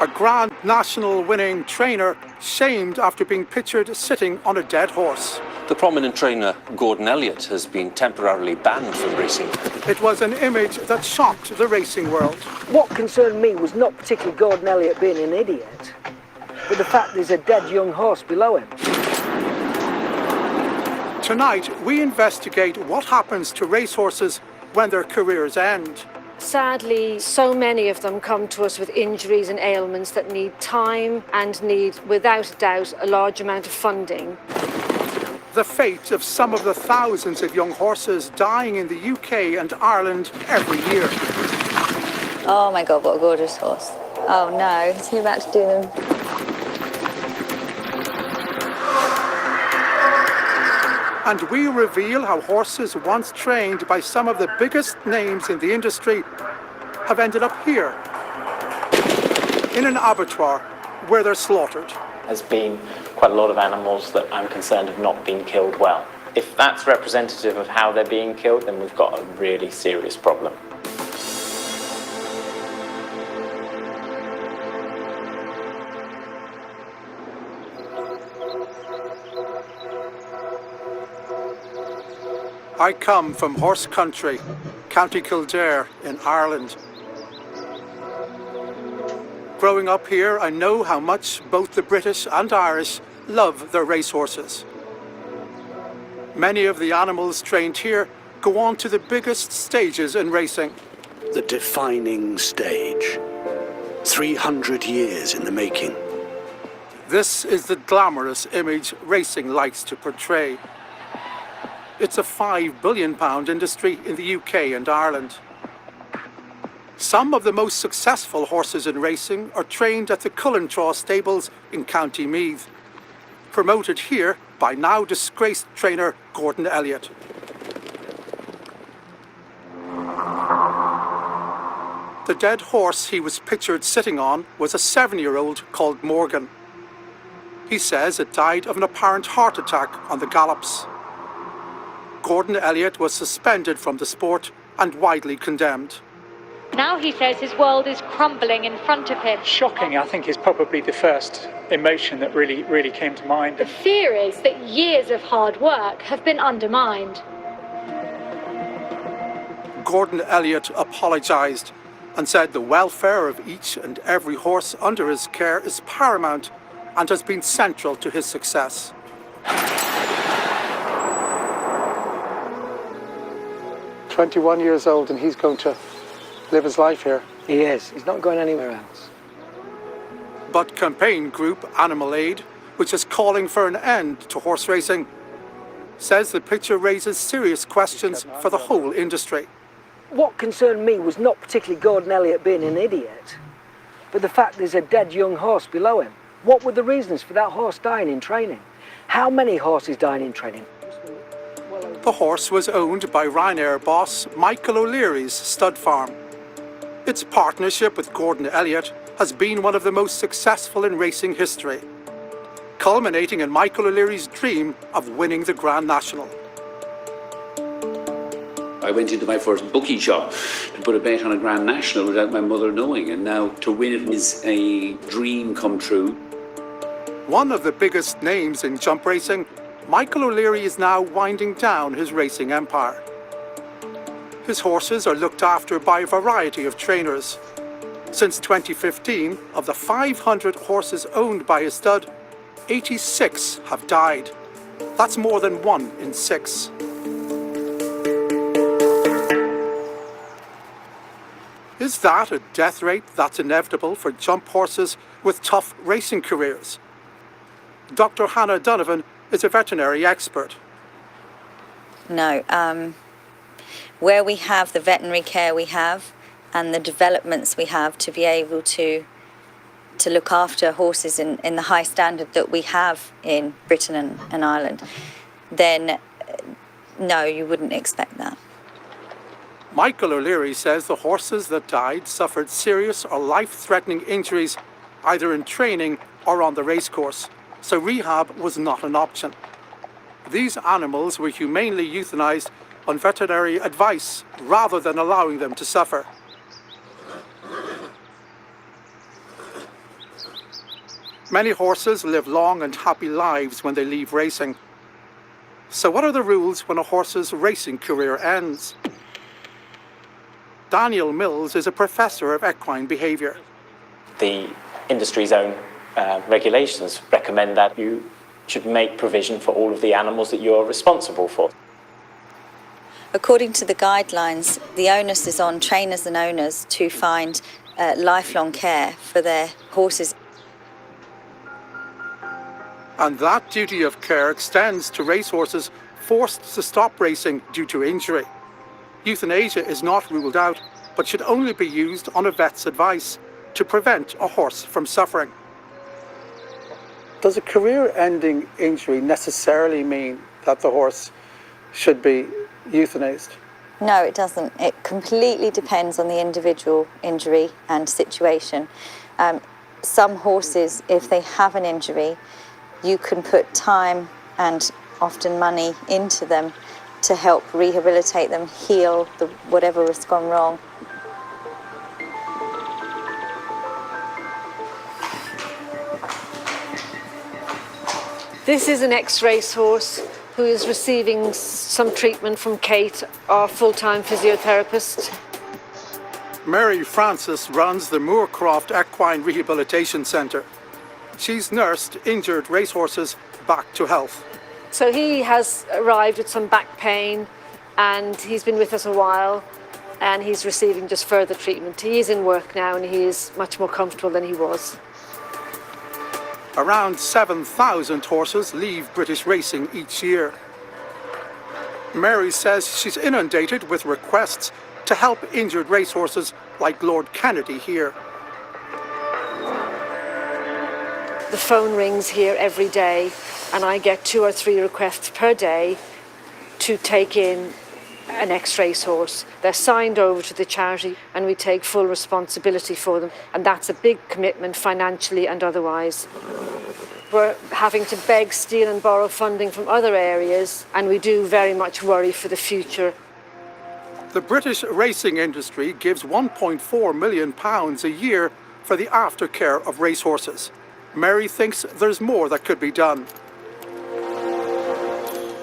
A Grand National winning trainer shamed after being pictured sitting on a dead horse. The prominent trainer Gordon Elliott has been temporarily banned from racing. It was an image that shocked the racing world. What concerned me was not particularly Gordon Elliott being an idiot, but the fact there's a dead young horse below him. Tonight, we investigate what happens to racehorses when their careers end. Sadly, so many of them come to us with injuries and ailments that need time and need, without a doubt, a large amount of funding. The fate of some of the thousands of young horses dying in the UK and Ireland every year. Oh my God, what a gorgeous horse. Oh no, is he about to do them? And we reveal how horses once trained by some of the biggest names in the industry have ended up here, in an abattoir where they're slaughtered. There's been quite a lot of animals that I'm concerned have not been killed well. If that's representative of how they're being killed, then we've got a really serious problem. I come from horse country, County Kildare in Ireland. Growing up here, I know how much both the British and Irish love their racehorses. Many of the animals trained here go on to the biggest stages in racing. The defining stage. 300 years in the making. This is the glamorous image racing likes to portray. It's a £5 billion industry in the UK and Ireland. Some of the most successful horses in racing are trained at the Cullentraw stables in County Meath, promoted here by now disgraced trainer Gordon Elliott. The dead horse he was pictured sitting on was a 7-year-old called Morgan. He says it died of an apparent heart attack on the gallops. Gordon Elliott was suspended from the sport and widely condemned. Now he says his world is crumbling in front of him. Shocking, I think, is probably the first emotion that really came to mind. The fear is that years of hard work have been undermined. Gordon Elliott apologised and said the welfare of each and every horse under his care is paramount and has been central to his success. 21 years old and he's going to live his life here. He is. He's not going anywhere else. But campaign group Animal Aid, which is calling for an end to horse racing, says the picture raises serious questions for the whole industry. What concerned me was not particularly Gordon Elliott being an idiot, but the fact there's a dead young horse below him. What were the reasons for that horse dying in training? How many horses died in training? The horse was owned by Ryanair boss Michael O'Leary's stud farm. Its partnership with Gordon Elliott has been one of the most successful in racing history, culminating in Michael O'Leary's dream of winning the Grand National. I went into my first bookie shop to put a bet on a Grand National without my mother knowing, and now to win it is a dream come true. One of the biggest names in jump racing, Michael O'Leary is now winding down his racing empire. His horses are looked after by a variety of trainers. Since 2015, of the 500 horses owned by his stud, 86 have died. That's more than 1 in 6. Is that a death rate that's inevitable for jump horses with tough racing careers? Dr. Hannah Donovan is a veterinary expert. No. Where we have the veterinary care we have and the developments we have to be able to look after horses in the high standard that we have in Britain and Ireland, then no, you wouldn't expect that. Michael O'Leary says the horses that died suffered serious or life-threatening injuries either in training or on the racecourse, so rehab was not an option. These animals were humanely euthanized on veterinary advice rather than allowing them to suffer. Many horses live long and happy lives when they leave racing. So what are the rules when a horse's racing career ends? Daniel Mills is a professor of equine behaviour. The industry's own regulations recommend that you should make provision for all of the animals that you're responsible for. According to the guidelines, the onus is on trainers and owners to find lifelong care for their horses. And that duty of care extends to racehorses forced to stop racing due to injury. Euthanasia is not ruled out, but should only be used on a vet's advice to prevent a horse from suffering. Does a career-ending injury necessarily mean that the horse should be euthanized? No, it doesn't. It completely depends on the individual injury and situation. Some horses, if they have an injury, you can put time and often money into them to help rehabilitate them, heal whatever has gone wrong. This is an ex-race horse who is receiving some treatment from Kate, our full-time physiotherapist. Mary Francis runs the Moorcroft Equine Rehabilitation Centre. She's nursed injured racehorses back to health. So he has arrived with some back pain and he's been with us a while and he's receiving just further treatment. He is in work now and he is much more comfortable than he was. Around 7,000 horses leave British racing each year. Mary says she's inundated with requests to help injured racehorses like Lord Kennedy here. The phone rings here every day and I get 2 or 3 requests per day to take in an ex-race horse. They're signed over to the charity and we take full responsibility for them, and that's a big commitment financially and otherwise. We're having to beg, steal and borrow funding from other areas and we do very much worry for the future. The British racing industry gives £1.4 million a year for the aftercare of racehorses. Mary thinks there's more that could be done.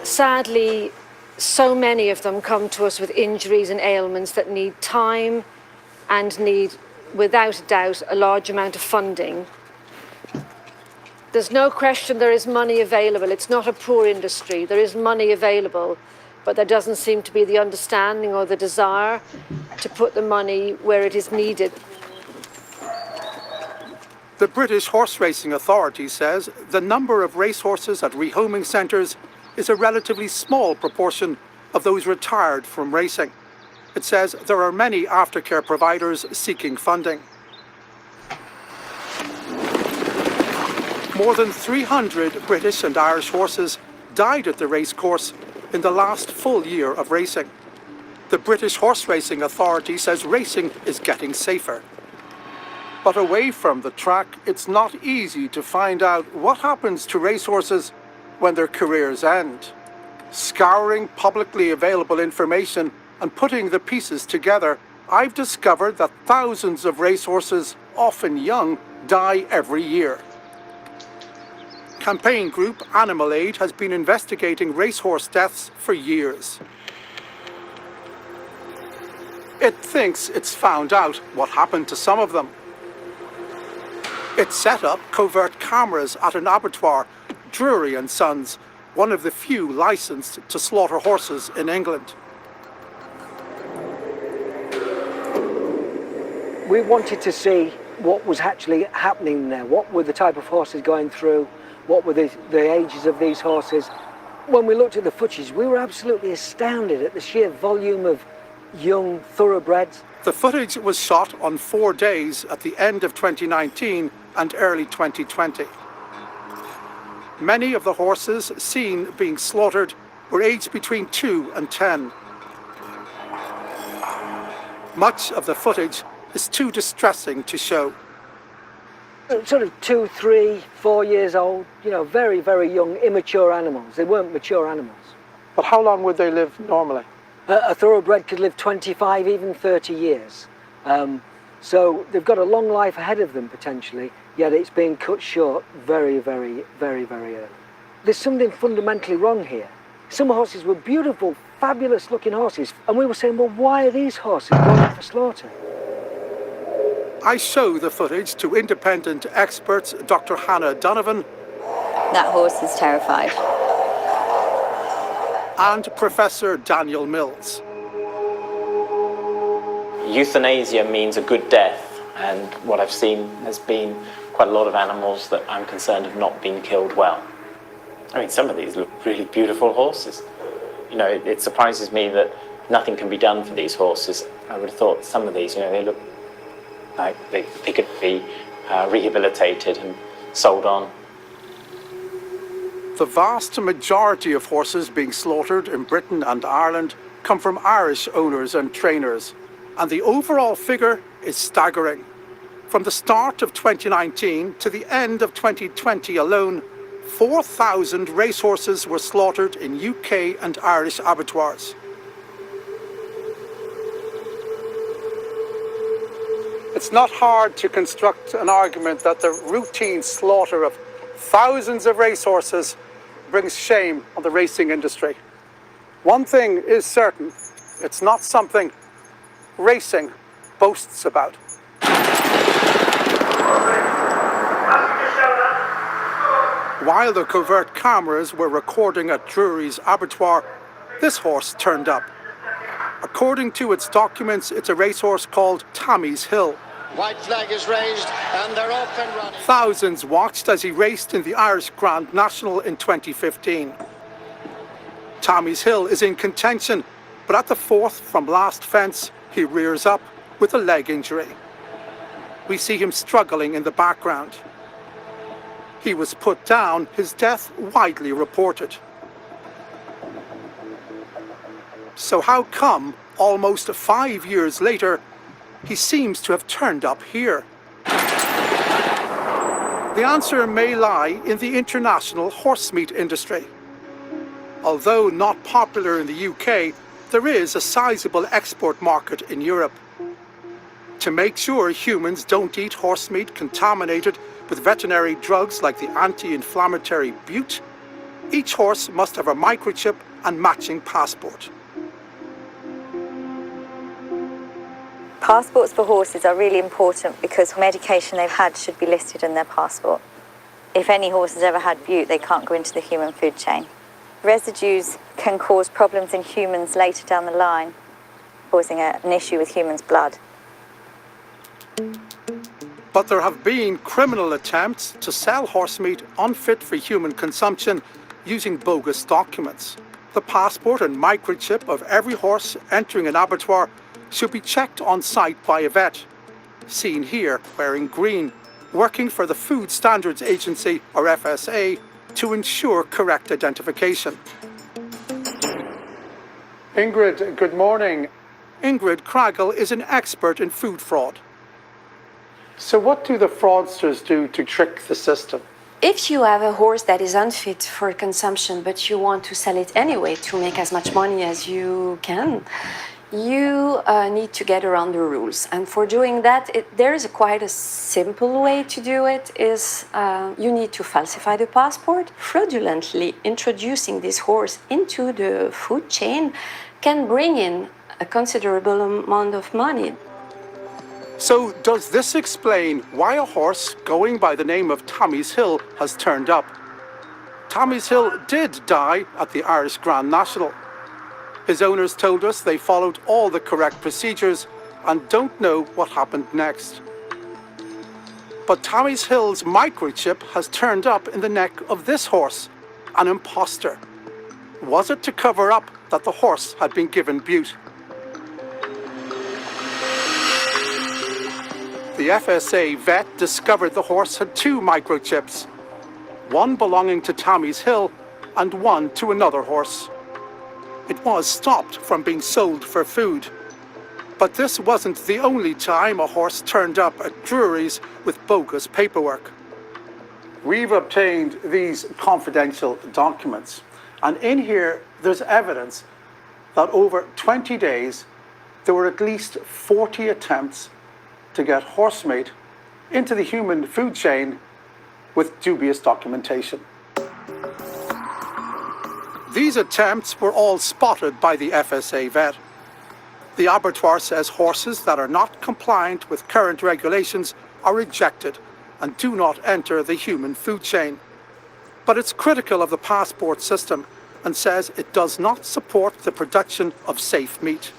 Sadly, so many of them come to us with injuries and ailments that need time and need, without a doubt, a large amount of funding. There's no question there is money available. It's not a poor industry. There is money available, but there doesn't seem to be the understanding or the desire to put the money where it is needed. The British Horse Racing Authority says the number of racehorses at rehoming centres is a relatively small proportion of those retired from racing. It says there are many aftercare providers seeking funding. More than 300 British and Irish horses died at the racecourse in the last full year of racing. The British Horse Racing Authority says racing is getting safer. But away from the track, it's not easy to find out what happens to racehorses when their careers end. Scouring publicly available information and putting the pieces together, I've discovered that thousands of racehorses, often young, die every year. Campaign group Animal Aid has been investigating racehorse deaths for years. It thinks it's found out what happened to some of them. It set up covert cameras at an abattoir, Drury and Sons, one of the few licensed to slaughter horses in England. We wanted to see what was actually happening there. What were the type of horses going through? What were the ages of these horses? When we looked at the footage, we were absolutely astounded at the sheer volume of young thoroughbreds. The footage was shot on 4 days at the end of 2019 and early 2020. Many of the horses seen being slaughtered were aged between 2 and 10. Much of the footage is too distressing to show. Sort of 2, 3, 4 years old, you know, very, very young, immature animals. They weren't mature animals. But how long would they live normally? A thoroughbred could live 25, even 30 years. So they've got a long life ahead of them potentially, yet it's being cut short very, very, very, very early. There's something fundamentally wrong here. Some horses were beautiful, fabulous looking horses, and we were saying, well, why are these horses going for slaughter? I show the footage to independent experts Dr. Hannah Donovan That horse is terrified. and Professor Daniel Mills. Euthanasia means a good death, and what I've seen has been quite a lot of animals that I'm concerned have not been killed well. I mean, some of these look really beautiful horses. You know, it surprises me that nothing can be done for these horses. I would have thought some of these, you know, they look like they could be rehabilitated and sold on. The vast majority of horses being slaughtered in Britain and Ireland come from Irish owners and trainers, and the overall figure is staggering. From the start of 2019 to the end of 2020 alone, 4,000 racehorses were slaughtered in UK and Irish abattoirs. It's not hard to construct an argument that the routine slaughter of thousands of racehorses brings shame on the racing industry. One thing is certain, it's not something racing boasts about. While the covert cameras were recording at Drury's abattoir, this horse turned up. According to its documents, it's a racehorse called Tammy's Hill. White flag is raised and they're off and running. Thousands watched as he raced in the Irish Grand National in 2015. Tammy's Hill is in contention, but at the fourth from last fence, he rears up with a leg injury. We see him struggling in the background. He was put down, his death widely reported. So how come, almost 5 years later, he seems to have turned up here? The answer may lie in the international horse meat industry. Although not popular in the UK, there is a sizable export market in Europe. To make sure humans don't eat horse meat contaminated with veterinary drugs like the anti-inflammatory bute, each horse must have a microchip and matching passport. Passports for horses are really important because medication they've had should be listed in their passport. If any horse has ever had bute, they can't go into the human food chain. Residues can cause problems in humans later down the line, causing an issue with humans' blood. But there have been criminal attempts to sell horse meat unfit for human consumption using bogus documents. The passport and microchip of every horse entering an abattoir should be checked on site by a vet, seen here wearing green, working for the Food Standards Agency, or FSA, to ensure correct identification. Ingrid, good morning. Ingrid Craggle is an expert in food fraud. So what do the fraudsters do to trick the system? If you have a horse that is unfit for consumption, but you want to sell it anyway to make as much money as you can, you need to get around the rules. And for doing that, there is quite a simple way to do it, is you need to falsify the passport. Fraudulently introducing this horse into the food chain can bring in a considerable amount of money. So does this explain why a horse going by the name of Tammy's Hill has turned up? Tammy's Hill did die at the Irish Grand National. His owners told us they followed all the correct procedures and don't know what happened next. But Tammy's Hill's microchip has turned up in the neck of this horse, an imposter. Was it to cover up that the horse had been given bute? The FSA vet discovered the horse had two microchips, one belonging to Tammy's Hill and one to another horse. It was stopped from being sold for food. But this wasn't the only time a horse turned up at Drury's with bogus paperwork. We've obtained these confidential documents, and in here there's evidence that over 20 days there were at least 40 attempts to get horse meat into the human food chain with dubious documentation. These attempts were all spotted by the FSA vet. The abattoir says horses that are not compliant with current regulations are rejected and do not enter the human food chain. But it's critical of the passport system and says it does not support the production of safe meat.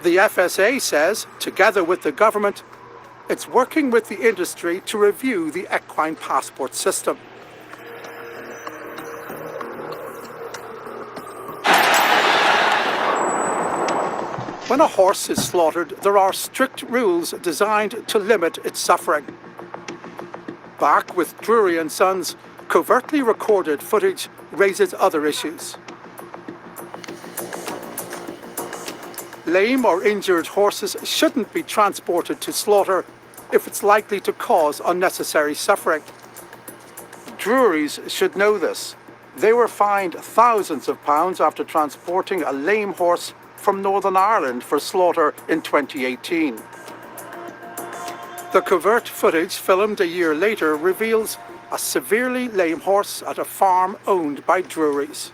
The FSA says, together with the government, it's working with the industry to review the equine passport system. When a horse is slaughtered, there are strict rules designed to limit its suffering. Back with Drury and Sons, covertly recorded footage raises other issues. Lame or injured horses shouldn't be transported to slaughter if it's likely to cause unnecessary suffering. Drury's should know this. They were fined thousands of pounds after transporting a lame horse from Northern Ireland for slaughter in 2018. The covert footage filmed a year later reveals a severely lame horse at a farm owned by Drury's.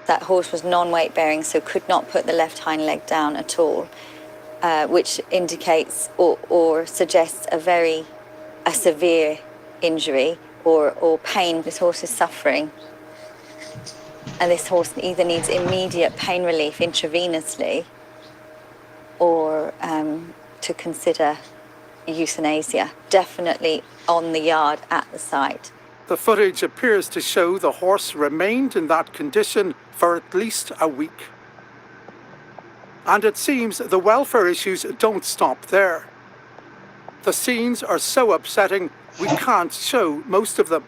That horse was non-weight bearing, so could not put the left hind leg down at all, which indicates or suggests a severe injury or pain. This horse is suffering, and this horse either needs immediate pain relief intravenously or to consider euthanasia, definitely on the yard at the site. The footage appears to show the horse remained in that condition for at least a week. And it seems the welfare issues don't stop there. The scenes are so upsetting we can't show most of them.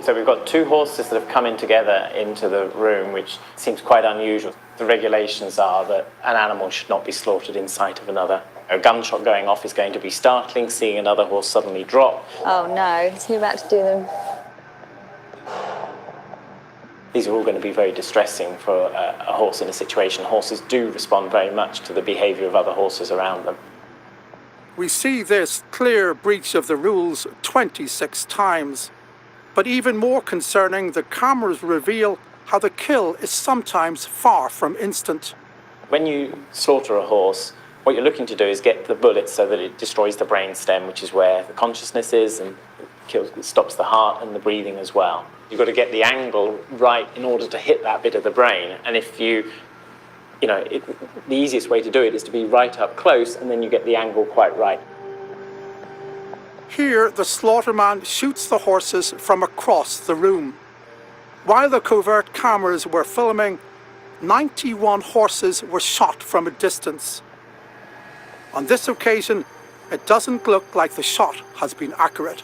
So we've got two horses that have come in together into the room, which seems quite unusual. The regulations are that an animal should not be slaughtered in sight of another. A gunshot going off is going to be startling, seeing another horse suddenly drop. Oh no, is he about to do them? These are all going to be very distressing for a horse in a situation. Horses do respond very much to the behaviour of other horses around them. We see this clear breach of the rules 26 times. But even more concerning, the cameras reveal how the kill is sometimes far from instant. When you slaughter a horse, what you're looking to do is get the bullet so that it destroys the brainstem, which is where the consciousness is, and it stops the heart and the breathing as well. You've got to get the angle right in order to hit that bit of the brain. And if the easiest way to do it is to be right up close, and then you get the angle quite right. Here, the slaughterman shoots the horses from across the room. While the covert cameras were filming, 91 horses were shot from a distance. On this occasion, it doesn't look like the shot has been accurate.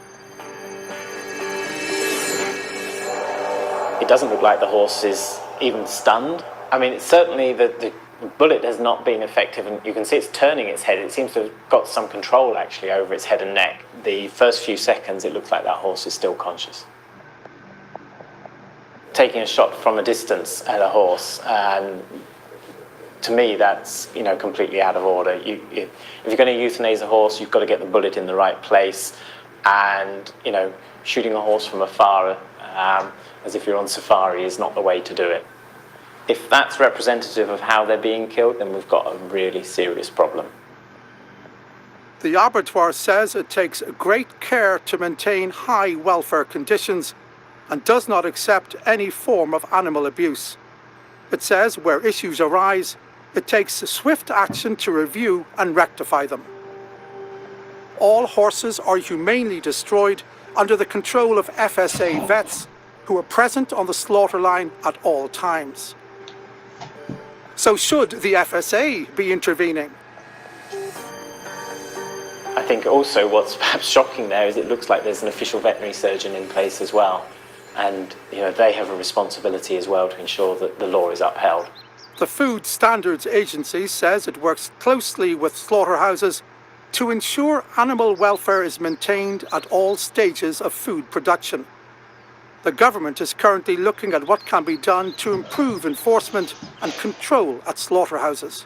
It doesn't look like the horse is even stunned. I mean, it's certainly the bullet has not been effective, and you can see it's turning its head. It seems to have got some control actually over its head and neck. The first few seconds, it looks like that horse is still conscious. Taking a shot from a distance at a horse, to me, that's completely out of order. If you're going to euthanize a horse, you've got to get the bullet in the right place, and shooting a horse from afar, as if you're on safari, is not the way to do it. If that's representative of how they're being killed, then we've got a really serious problem. The abattoir says it takes great care to maintain high welfare conditions and does not accept any form of animal abuse. It says where issues arise, it takes swift action to review and rectify them. All horses are humanely destroyed under the control of FSA vets who are present on the slaughter line at all times. So should the FSA be intervening? I think also what's perhaps shocking there is it looks like there's an official veterinary surgeon in place as well. And they have a responsibility as well to ensure that the law is upheld. The Food Standards Agency says it works closely with slaughterhouses to ensure animal welfare is maintained at all stages of food production. The government is currently looking at what can be done to improve enforcement and control at slaughterhouses.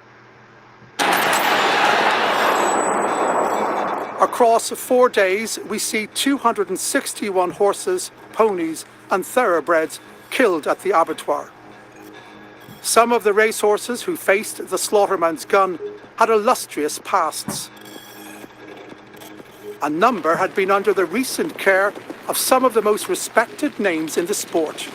Across 4 days, we see 261 horses, ponies and thoroughbreds killed at the abattoir. Some of the racehorses who faced the slaughterman's gun had illustrious pasts. A number had been under the recent care of some of the most respected names in the sport.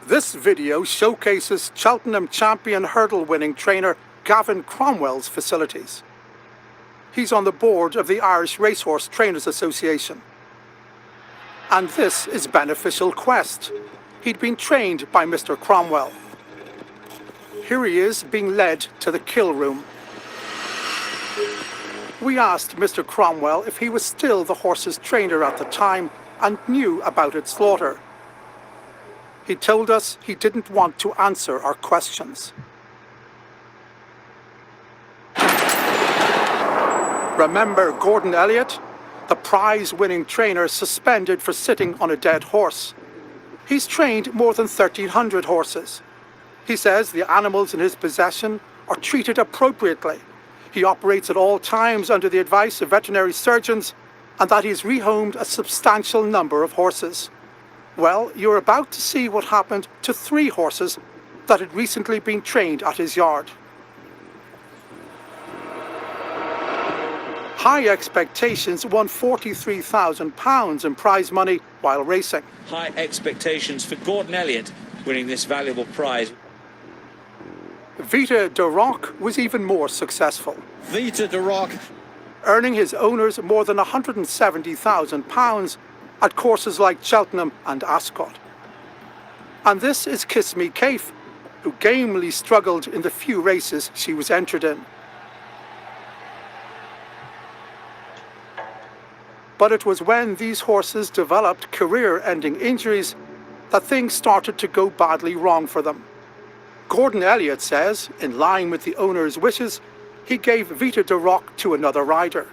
This video showcases Cheltenham champion hurdle-winning trainer Gavin Cromwell's facilities. He's on the board of the Irish Racehorse Trainers Association. And this is Beneficial Quest. He'd been trained by Mr. Cromwell. Here he is being led to the kill room. We asked Mr. Cromwell if he was still the horse's trainer at the time and knew about its slaughter. He told us he didn't want to answer our questions. Remember Gordon Elliott, the prize-winning trainer suspended for sitting on a dead horse? He's trained more than 1,300 horses. He says the animals in his possession are treated appropriately. He operates at all times under the advice of veterinary surgeons, and that he's rehomed a substantial number of horses. Well, you're about to see what happened to 3 horses that had recently been trained at his yard. High Expectations won £43,000 in prize money while racing. High expectations for Gordon Elliott winning this valuable prize. Vita de Rock was even more successful. Vita de Rock earning his owners more than £170,000 at courses like Cheltenham and Ascot. And this is Kiss Me Kate, who gamely struggled in the few races she was entered in. But it was when these horses developed career-ending injuries that things started to go badly wrong for them. Gordon Elliott says, in line with the owner's wishes, he gave Vita de Rock to another rider,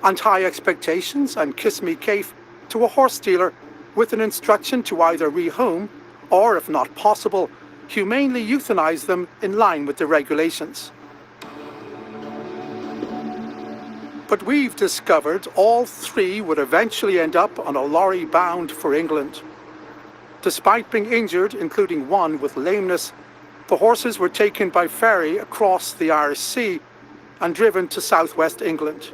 and High Expectations and Kiss Me Kate to a horse dealer with an instruction to either rehome or, if not possible, humanely euthanize them in line with the regulations. But we've discovered all 3 would eventually end up on a lorry bound for England. Despite being injured, including one with lameness, the horses were taken by ferry across the Irish Sea and driven to southwest England.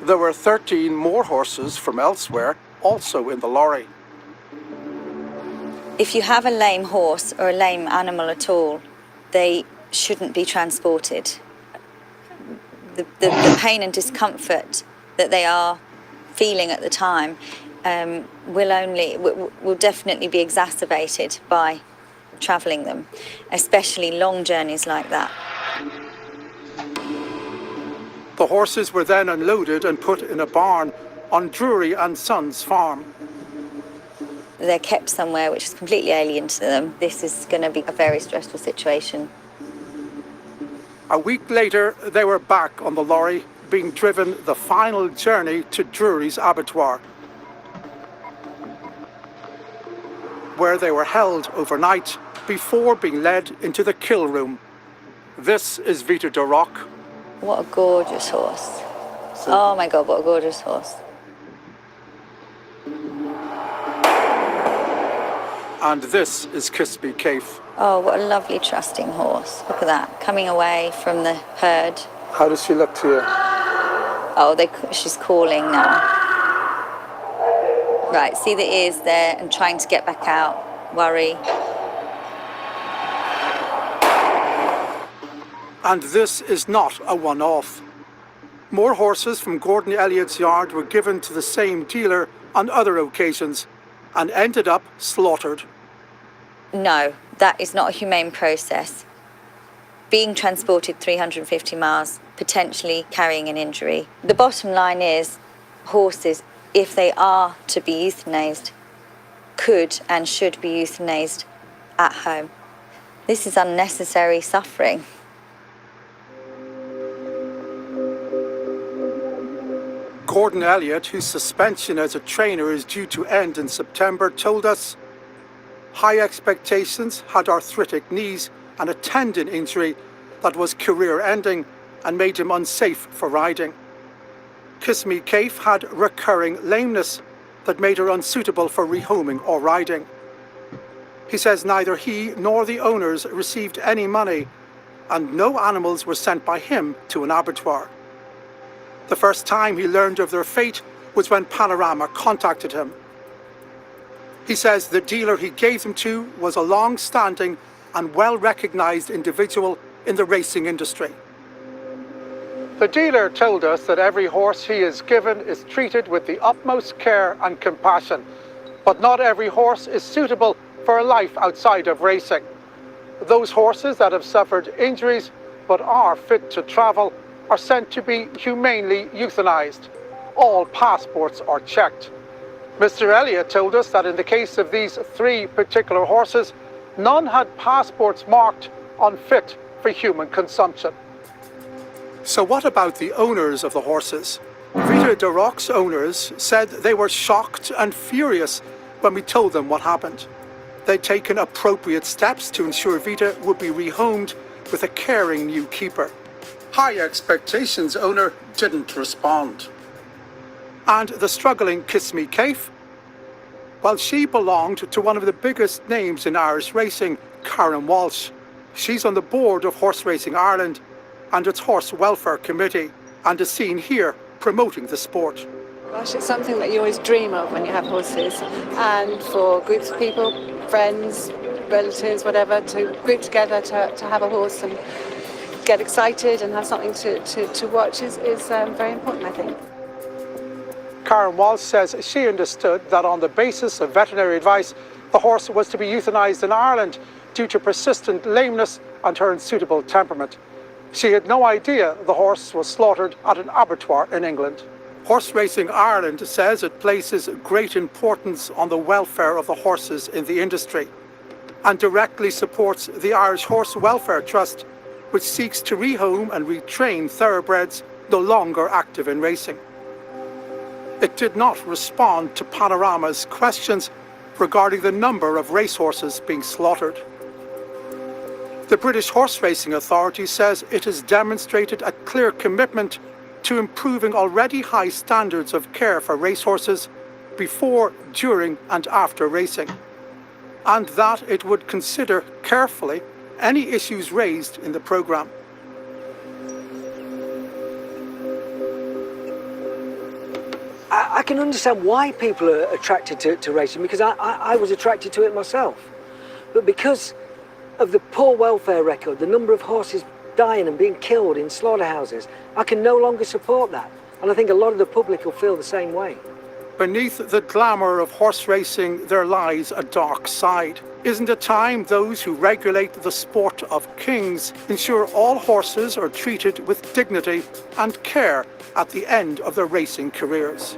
There were 13 more horses from elsewhere also in the lorry. If you have a lame horse or a lame animal at all, they shouldn't be transported. The pain and discomfort that they are feeling at the time will definitely be exacerbated by travelling them, especially long journeys like that. The horses were then unloaded and put in a barn on Drury and Sons farm. They're kept somewhere which is completely alien to them. This is going to be a very stressful situation. A week later, they were back on the lorry, being driven the final journey to Drury's abattoir, where they were held overnight before being led into the kill room. This is Vita de Rock. What a gorgeous horse. Oh my God, what a gorgeous horse. And this is Kiss Me Kate. Oh, what a lovely trusting horse. Look at that, coming away from the herd. How does she look to you? Oh, she's calling now. Right, see the ears there and trying to get back out. Worry. And this is not a one-off. More horses from Gordon Elliott's yard were given to the same dealer on other occasions and ended up slaughtered. No, that is not a humane process. Being transported 350 miles, potentially carrying an injury. The bottom line is, horses, if they are to be euthanized, could and should be euthanized at home. This is unnecessary suffering. Gordon Elliott, whose suspension as a trainer is due to end in September, told us high expectations, had arthritic knees and a tendon injury that was career-ending and made him unsafe for riding. Kiss Me Kate had recurring lameness that made her unsuitable for rehoming or riding. He says neither he nor the owners received any money and no animals were sent by him to an abattoir. The first time he learned of their fate was when Panorama contacted him. He says the dealer he gave them to was a long-standing and well-recognised individual in the racing industry. The dealer told us that every horse he is given is treated with the utmost care and compassion, but not every horse is suitable for a life outside of racing. Those horses that have suffered injuries but are fit to travel are sent to be humanely euthanized. All passports are checked. Mr. Elliott told us that in the case of these 3 particular horses, none had passports marked unfit for human consumption. So what about the owners of the horses? Vita de Rock's owners said they were shocked and furious when we told them what happened. They'd taken appropriate steps to ensure Vita would be rehomed with a caring new keeper. High Expectations owner didn't respond. And the struggling Kiss Me Kate? Well, she belonged to one of the biggest names in Irish racing, Karen Walsh. She's on the board of Horse Racing Ireland and its Horse Welfare Committee, and is seen here promoting the sport. Gosh, it's something that you always dream of when you have horses, and for groups of people, friends, relatives, whatever, to group together to have a horse and get excited and have something to watch is very important, I think. Karen Walsh says she understood that on the basis of veterinary advice, the horse was to be euthanized in Ireland due to persistent lameness and her unsuitable temperament. She had no idea the horse was slaughtered at an abattoir in England. Horse Racing Ireland says it places great importance on the welfare of the horses in the industry and directly supports the Irish Horse Welfare Trust, which seeks to rehome and retrain thoroughbreds no longer active in racing. It did not respond to Panorama's questions regarding the number of racehorses being slaughtered. The British Horse Racing Authority says it has demonstrated a clear commitment to improving already high standards of care for racehorses before, during and after racing, and that it would consider carefully any issues raised in the programme. I can understand why people are attracted to racing, because I was attracted to it myself. But because of the poor welfare record, the number of horses dying and being killed in slaughterhouses, I can no longer support that. And I think a lot of the public will feel the same way. Beneath the glamour of horse racing, there lies a dark side. Isn't it time those who regulate the sport of kings ensure all horses are treated with dignity and care at the end of their racing careers?